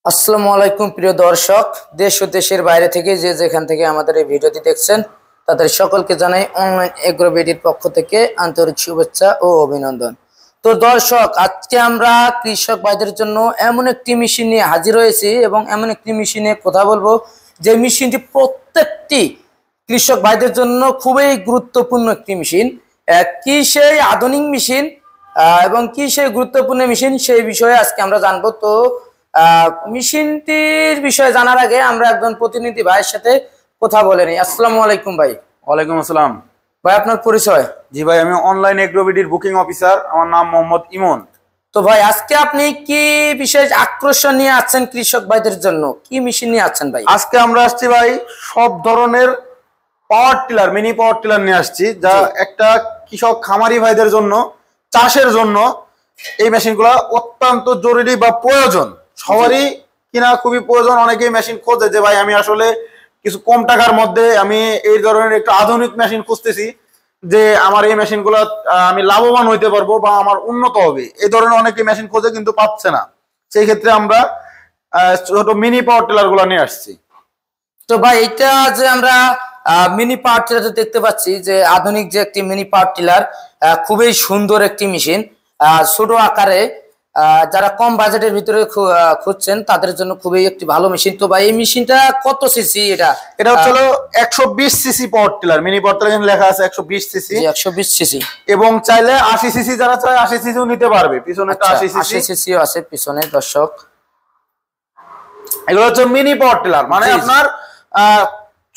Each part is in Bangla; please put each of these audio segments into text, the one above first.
আসসালামু আলাইকুম প্রিয় দর্শক, দেশ ও দেশের বাইরে থেকে যে যেখান থেকে আমাদের এই ভিডিওটি দেখছেন তাদের সকলকে জানাই অনলাইন এগ্রোবিডির পক্ষ থেকে আন্তরিক শুভেচ্ছা ও অভিনন্দন। তো দর্শক, আজকে আমরা কৃষক ভাইদের জন্য এমন একটি মেশিন নিয়ে হাজির হয়েছি এবং এমন একটি মেশিন নিয়ে কথা বলবো যে মেশিনটি প্রত্যেকটি কৃষক ভাইদের জন্য খুবই গুরুত্বপূর্ণ একটি মেশিন। কি সেই আধুনিক মেশিন এবং কি সেই গুরুত্বপূর্ণ মেশিন সেই বিষয়ে আজকে আমরা জানবো। তো মেশিনটির বিষয়ে জানার আগে আমরা একজন প্রতিনিধি ভাইয়ের সাথে কথা বলে নিই। আসসালামু আলাইকুম ভাই। ওয়ালাইকুম আসসালাম ভাই, আপনার পরিচয়? জি ভাই, আমি অনলাইন এগ্রোবিডির বুকিং অফিসার, আমার নাম মোহাম্মদ ইমন। তো ভাই, আজকে আপনি কি বিশেষ আকর্ষণ নিয়ে আছেন কৃষক ভাইদের জন্য? কি মেশিন নিয়ে আছেন ভাই? আজকে আমরা আসছি ভাই সব ধরনের power tiller, mini power tiller নিয়ে আসছি, যা একটা কৃষক খামারি ভাইদের জন্য, চাষের জন্য এই মেশিনগুলো অত্যন্ত জরুরি বা প্রয়োজন। সবারই কিনা খুবই প্রয়োজন। অনেকেই মেশিন খোঁজে যে ভাই আমি আসলে কিছু কম টাকার মধ্যে আমি এই ধরনের একটা আধুনিক মেশিন খুঁজতেছি, যে আমার এই মেশিনগুলো আমি লাভবান হইতে পারবো বা আমার উন্নত হবে, এই ধরনের অনেকে মেশিন খোঁজে কিন্তু পাচ্ছে না। সেই ক্ষেত্রে আমরা ছোট মিনি পাওয়ার টিলার গুলো নিয়ে আসছি। তো ভাই, এটা যে আমরা মিনি পাওয়ার টিলার দেখতে পাচ্ছি, যে আধুনিক যে একটি মিনি পাওয়ার টিলার, খুবই সুন্দর একটি মেশিন, ছোট আকারে, যারা কম বাজেটের ভিতরে খুঁজছেন তাদের জন্য খুবই একটি ভালো মেশিন। তো ভাই, এই মেশিনটা কত সিসি? এটা হচ্ছে 120 CC power tiller, mini power tiller লেখা আছে 120 সিসি। 120 সিসি এবং চাইলে 80 সিসি, যারা চায় 80 সিসিও নিতে পারবে। পিছনে 80 সিসিও আছে পিছনে। দর্শক, এগুলো হচ্ছে মিনি পাওয়ার টিলার, মানে আপনার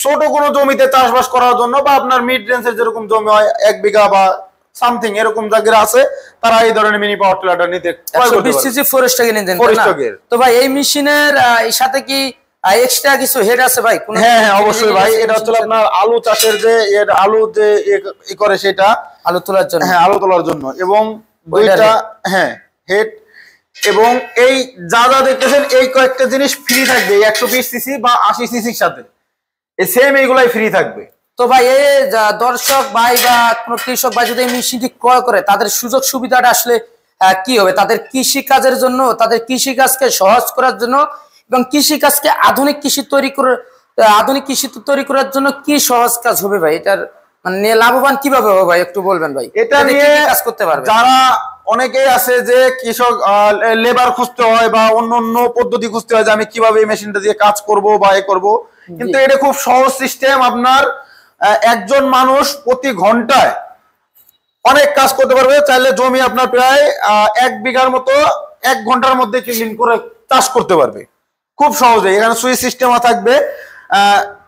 ছোট কোনো জমিতে চাষবাস করার জন্য, বা আপনার মিড রেঞ্জের যেরকম জমি হয় 1 বিঘা বা সামথিং এরকম জায়গা আছে, তারা এই ধরনের মিনি পাওয়ার টিলারটা নিতে 120 সিসি ফরেস্ট কিনে দেন। তো ভাই, এই মেশিনের সাথে কি এক্সট্রা কিছু হেড আছে ভাই? হ্যাঁ হ্যাঁ, অবশ্যই ভাই। এটা হচ্ছে আপনার আলু চাষের যে আলু যে ই করে, সেটা আলু তোলার জন্য। হ্যাঁ, আলু তোলার জন্য। এবং দুইটা হ্যাঁ হেড, এবং এই যা যা দেখতেছেন এই কয়েকটা জিনিস ফ্রি থাকবে 120 সিসি বা 80 সিসির সাথে, এই সেম এইগুলাই ফ্রি থাকবে। তো ভাই, এই দর্শক ভাই বা কোনো কৃষক ভাই যদি এই মেশিনটি ক্রয় করে, তাদের সুযোগ সুবিধাটা আসলে কি হবে? তাদের কৃষি কাজের জন্য, তাদের কৃষি কাজকে সহজ করার জন্য এবং কৃষি কাজকে আধুনিক কৃষি তৈরি করার জন্য কি সহজ কাজ হবে ভাই? এটার মানে লাভবান কিভাবে হবে ভাই, একটু বলবেন ভাই? এটা নিয়ে কাজ করতে পারবে যারা, অনেকেই আছে যে কৃষক লেবার খুঁজতে হয় বা অন্য অন্য পদ্ধতি খুঁজতে হয় যে আমি কিভাবে এই মেশিনটা দিয়ে কাজ করব বা এ করব, কিন্তু এটা খুব সহজ সিস্টেম। আপনার একজন মানুষ প্রতি ঘন্টায় অনেক কাজ করতে পারবে। চাইলে জমি আপনার প্রায় 1 বিঘার মতো 1 ঘন্টার মধ্যে ক্লিন করে চাষ করতে পারবে খুব সহজে। এখানে সুইচ সিস্টেম থাকবে,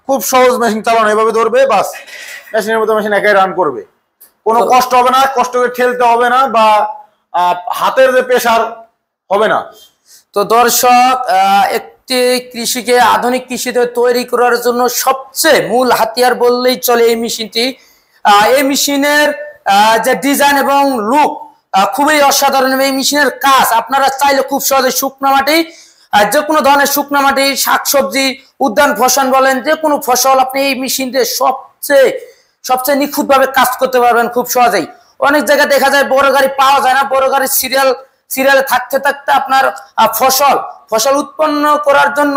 খুব সহজ। মেশিন চালানো এভাবে ধরবে, বাস মেশিনের মতো মেশিন একাই রান করবে। কোনো কষ্ট হবে না, কষ্ট করে ঠেলতে হবে না, বা হাতের যে প্রেসার হবে না। তো দর্শক, একটি কৃষিকে আধুনিক কৃষিতে তৈরি করার জন্য সবচেয়ে মূল হাতিয়ার বললেই চলে এই মেশিনটি। এই মেশিনের যে ডিজাইন এবং লুক খুবই অসাধারণ। এই মেশিনের কাজ আপনারা চাইলে খুব সহজে শুকনো মাটি, যে কোনো ধরনের শুকনো মাটি, শাকসবজি, উদ্যান ফসল বলেন, যে কোনো ফসল আপনি এই মেশিন দিয়ে সবচেয়ে নিখুঁত ভাবে কাজ করতে পারবেন খুব সহজেই। অনেক জায়গায় দেখা যায় বড় গাড়ি পাওয়া যায় না, বড় গাড়ির সিরিয়ালে থাকতে থাকতে আপনার ফসল উৎপন্ন করার জন্য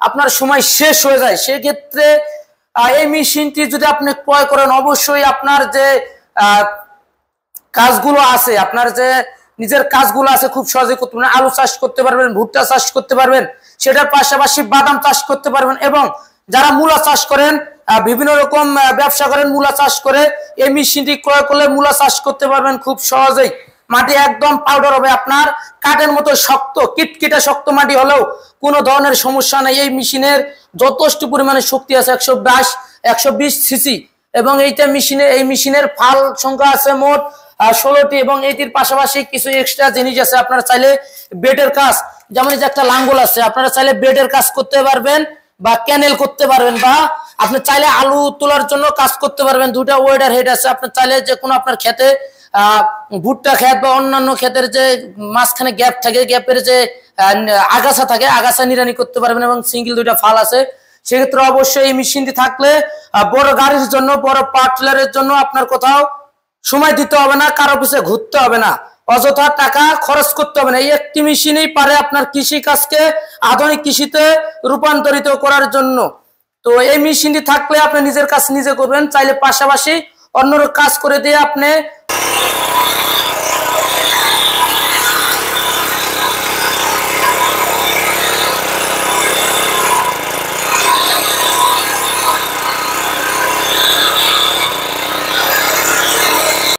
আপনার সময় শেষ হয়ে যায়। সেক্ষেত্রে এই মেশিনটি যদি আপনি ক্রয় করেন, অবশ্যই আপনার যে কাজগুলো আছে, আপনার যে নিজের কাজগুলো আছে খুব সহজে করতে পারবেন। আলু চাষ করতে পারবেন, ভুট্টা চাষ করতে পারবেন, সেটার পাশাপাশি বাদাম চাষ করতে পারবেন। এবং যারা মূলা চাষ করেন, বিভিন্ন রকম ব্যবসা করেন মূলা চাষ করে, এই মেশিনটি ক্রয় করলে মূলা চাষ করতে পারবেন খুব সহজেই। মাটি একদম পাউডার হবে, আপনার কাঠের মতো শক্ত, কিটকিটা শক্ত মাটি হলেও কোনো ধরনের সমস্যা নেই। এই মেশিনের যথেষ্ট পরিমাণে শক্তি আছে, 120 সিসি। এবং এই মেশিনের ফাল সংখ্যা আছে মোট 16টি, এবং এইটির পাশাপাশি কিছু এক্সট্রা জিনিস আছে। আপনারা চাইলে বেডের কাজ, যেমন এই যে একটা লাঙ্গল আছে, আপনারা চাইলে বেডের কাজ করতে পারবেন বা ক্যানেল করতে পারবেন, বা আপনি চাইলে আলু তোলার জন্য কাজ করতে পারবেন। দুটা ওয়েডার হেড আছে, আপনি চাইলে যে কোনো আপনার ক্ষেতে, ভুট্টা ক্ষেত বা অন্যান্য ক্ষেতের যে মাঝখানে গ্যাপ থাকে, গ্যাপের যে আগাছা থাকে, আগাছা নিড়ানি করতে পারবেন। এবং সিঙ্গেল 2টা ফাল আছে। সেক্ষেত্রে অবশ্যই এই মেশিনটি থাকলে বড় গাড়ির জন্য, বড় পাওয়ার টিলারের জন্য আপনার কোথাও সময় দিতে হবে না, কারো পিছে ঘুরতে হবে না। অযথা টাকা খরচ করতে হবে না। এই একটি মেশিনই পারে আপনার কৃষি কাজকে আধুনিক কৃষিতে রূপান্তরিত করার জন্য। তো এই মেশিনটি থাকলে আপনি নিজের কাজ নিজে করবেন, চাইলে পাশাপাশি অন্যর কাজ করে দিয়ে আপনি